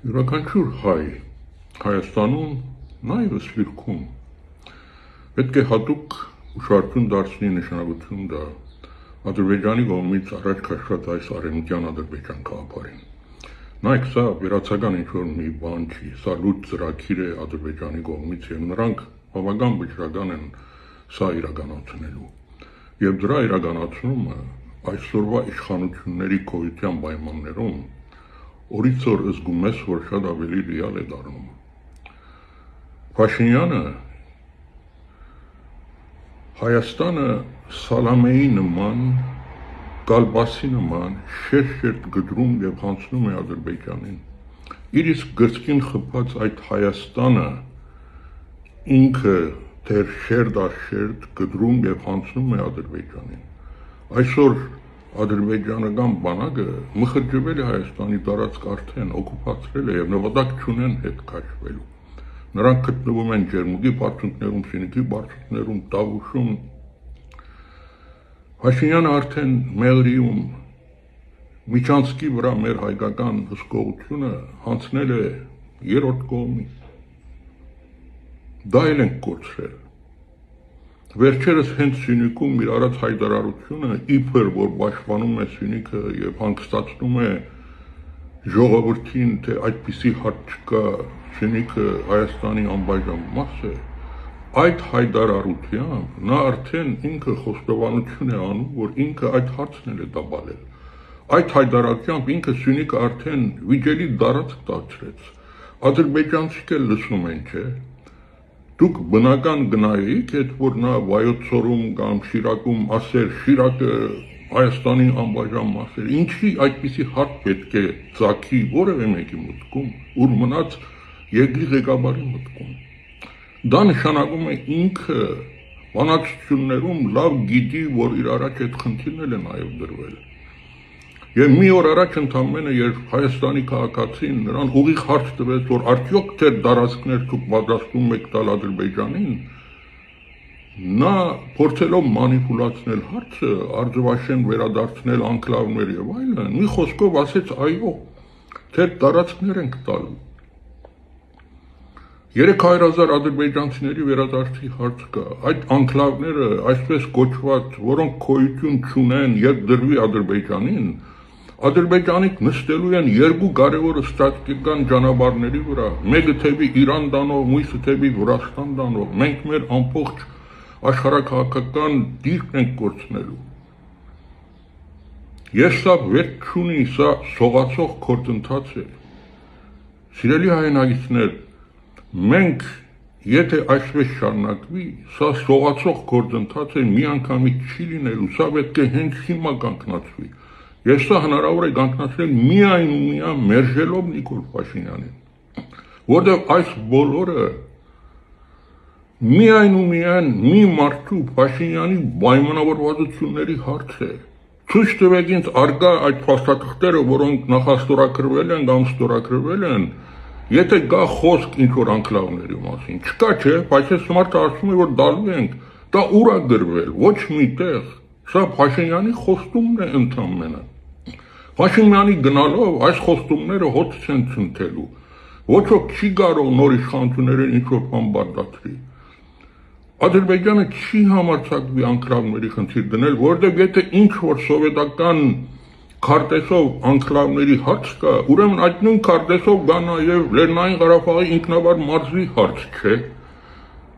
Յուրաքանչյուր հայ Հայաստանում, նաև Սփյուռքում պետք է հատուկ ուշադրություն դարձնի նշանակություն դա Ադրբեջանի կողմից առաջ քաշված այս արևմտյան Ադրբեջան գաղափարին։ Նայեք, սա վերացական ինչ-որ մի բան չի, սա լուրջ ծրագիր է Ադրբեջանի կողմից եւ նրանք բավական վճռական են սա իրականացնելու։ Եվ դրա իրականացումը այսօրվա իշխանությունների գոյության պայմաններում օրից օր զգում ես, որ շատ ավելի ռեալ է դառնում։ Փաշինյանը Հայաստանը Սալամեի նման, Կալբասի նման շերտ գդրում եւ հանցնում է Ադրբեջանին։ Իր իսկ գրծքին խփած այդ Հայաստանը ինքը դեռ շերտ գդրում եւ հանցնում է Ադրբեջանին։ Այսօր ադրբեջանական բանակը մխրճվել է Հայաստանի տարածք արդեն օկուպացրել է եւ նվատակ չունեն հետ քաշվելու։ Նրանք գտնվում են ջերմուկի բարձունքներում, շինքի բարձունքներում, Տավուշում։ Փաշինյանը արդեն Մեղրիում Միջանցքի վրա մեր հայկական հսկողությունը հանցնել է երրորդ կողմի։ Դա էլ ենք կորցրել։ Վերջերս հենց Սյունիքում իր արած հայտարարությունը իբր որ պաշտպանում է Սյունիքը եւ հանգստացնում է ժողովրդին, թե այդպիսի հարց չկա, Սյունիքը Հայաստանի անբաժան մաս է, այդ հայտարարությամբ նա արդեն ինքը խոստովանություն է անում, որ ինքը այդ հարցն է դաբալել։ Այդ հայտարարությամբ ինքը Սյունիքը արդեն վիճելի տարածք դարձրեց։ Ադրբեջանցիք էլ լսում են, չէ՞։ Դուք բնական գնայիք, այդ որ նա Վայոց ձորում կամ Շիրակում ասեր Շիրակը Հայաստանի անբաժան մաս է, ինչի այդպիսի հարց պետք է ծագի որևէ մեկի մտքում, ուր մնաց երկրի ղեկավարի մտքում։ Դա նշանակում է ինքը բանակցություններում լավ գիտի, որ իր առաջ այդ խնդիրն է նաև դրվել։ Եվ մի օր առաջ ընդամենը, երբ Հայաստանի քաղաքացին նրան ուղիղ հարց տվեց, որ արդյոք թե տարածքներ դուք պատրաստում եք տալ Ադրբեջանին, նա փորձելով մանիպուլացնել հարցը, արձվաշեն վերադարձնել անկլավներ եւ այլն, մի խոսքով ասեց այո, թե տարածքներ ենք տալու։ 300,000 ադրբեջանցիների վերադարձի հարց կա, այդ անկլավները, այսպես կոչված, որոնք գոյություն չունեն եւ դրվի Ադրբեջանին, Ադրբեջանիկ նստելու են երկու կարևոր ստրատեգիական ճանապարհների վրա, մեկը թեպի Իրան տանող, մյուսը թեպի Վրաստան տանող, մենք մեր ամբողջ աշխարհակաղակական դիրքն ենք կորցնելու։ Ես սա վերջ չունի, սա սողացող գործընթաց է։ Սիրելի հայրենակիցներ, մենք եթե այսպես շարունակվի, սա սողացող գործընթաց է, միանգամից չի լինելու, սա պետք է հենց հիմա կանգնացվի։ Ես սա հնարավոր է կանգնացնել միայն ու միայն մերժելով Նիկոլ Փաշինյանին, որտեղ այս բոլորը միայն ու միայն մի մարդու Փաշինյանի պայմանավորվածությունների հարց է։ Ցույց տվեք ինձ արգա այդ փաստաթղթերը, որոնք նախաստորագրվել են կամ ստորագրվել են, եթե կա խոսք ինչ-որ անկլավների մասին, չկա չէ, բայց այս մարդը ասում է, որ դալու ենք, դա ուր է գրվել, ոչ մի տեղ, սա Փաշինյանի խոստումն է ընդամենը։ Փաշինյանի գնալով այս խոստումները հոտ չեն ցնցելու, ոչ ոք չի կարող նոր իշխանություններին ինչ-որ բան բացատրի։ Ադրբեջանը չի համարձակվի անկլավների խնդիր դնել, որովհետև եթե ինչ-որ սովետական քարտեզով անկլավների հարց կա, ուրեմն այդ նույն քարտեզով կա նաև Լեռնային Ղարաբաղի ինքնավար մարզի հարց, չէ։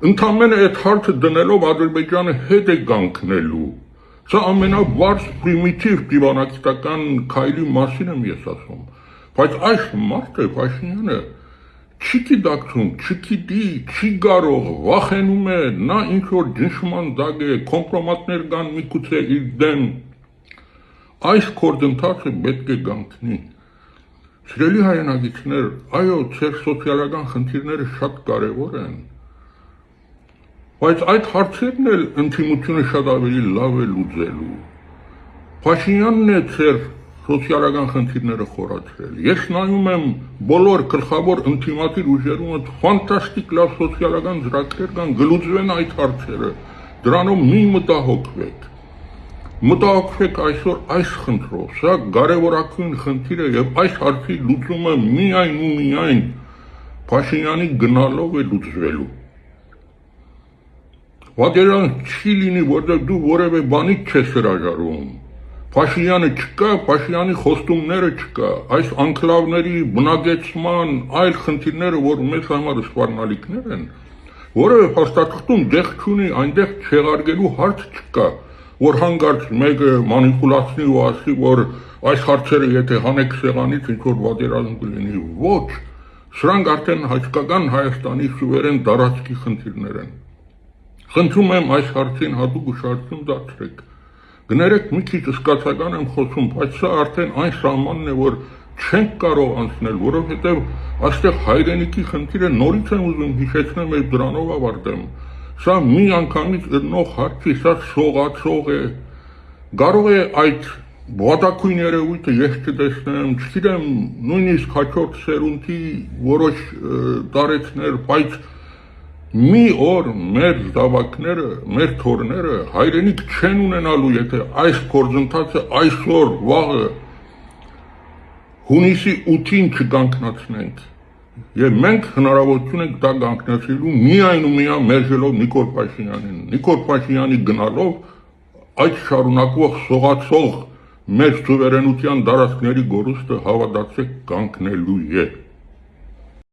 Ընդամենը այդ հարցը դնելով Ադրբեջանը հետ է կանգնելու։ Սա ամենավարձ պրիմիտիվ դիվանագիտական քայլի մասին եմ ես ասում, բայց այս մարդը Փաշինյանը չի գիտակցում, չգիտի, չի կարող, վախենում է, նա ինչ-որ ճնշման տակ է, կոմպրոմատներ կան միգուցե իր դեմ։ Այս գործընթացը պետք է կանգնի։ Սիրելի հայրենակիցներ, այո, ձեր սոցիալական խնդիրները շատ կարևոր են, բայց այդ հարցերն էլ ընդդիմությունը շատ ավելի լավ է լուծելու։ Փաշինյանն է ձեր սոցիալական խնդիրները խորացրել։ Ես նայում եմ բոլոր գլխավոր ընդդիմադիր ուժերում ֆանտաստիկ լավ սոցիալական ծրագրեր կան, գլուծվեն այդ հարցերը, դրանով մի մտահոգվեք։ Մտահոգվեք այսօր այս խնդրով, սա կարևորագույն խնդիր է եւ այս հարցի լուծումը միայն ու միայն Փաշինյանի գնալով է լուծվելու։ Պատերազմ չի լինի, որտեղ դու որևէ բանից չես հրաժարվում։ Փաշինյանը չկա, Փաշինյանի խոստումները չկա, այս անկլավների բնակեցման այլ խնդիրները, որ մեզ համար սպառնալիքներ են, որևէ փաստաթղթում դեղ չունի, այնտեղ չեղարկելու հարց չկա, որ հանկարծ մեկը մանիպուլացնի ու ասի, որ այս հարցերը եթե հանեք սեղանից ինչ-որ պատերազմ կլինի, ոչ, սրանք արդեն հայկական Հայաստանի սուվերեն տարածքի խնդիրներ են։ Խնդրում եմ այս հարցին հատուկ ուշադրություն դարձրեք։ Գներեք մի քիչ սկացական եմ խոսում, բայց սա արդեն այն սահմանն է, որ չենք կարող անցնել, որովհետև այստեղ հայրենիքի խնդիրը նորից եմ ուզում հիշեցնեմ եւ դրանով ավարտեմ։ Սա մի անգամից ըրնող հարց է, սա սողացող է։ Կարող է այդ բադակույն երևույթը ես չտեսնեմ, չգիտեմ, նույնիսկ հաջորդ սերունդի որոշ տարեցներ, բայց մի օր մեր զավակները, մեր թորները հայրենիք չեն ունենալու, եթե այս գործընթացը այսօր վաղը հունիսի 8-ին չկանգնացնենք։ Եվ մենք հնարավորություն ենք դա կանգնեցնելու միայն ու միայն մերժելով Նիկոլ Փաշինյանին։ Նիկոլ Փաշինյանի գնալով այդ շարունակվող սողացող մեր սուվերենության տարածքների գորուստը հավատացեք կանգնելու է։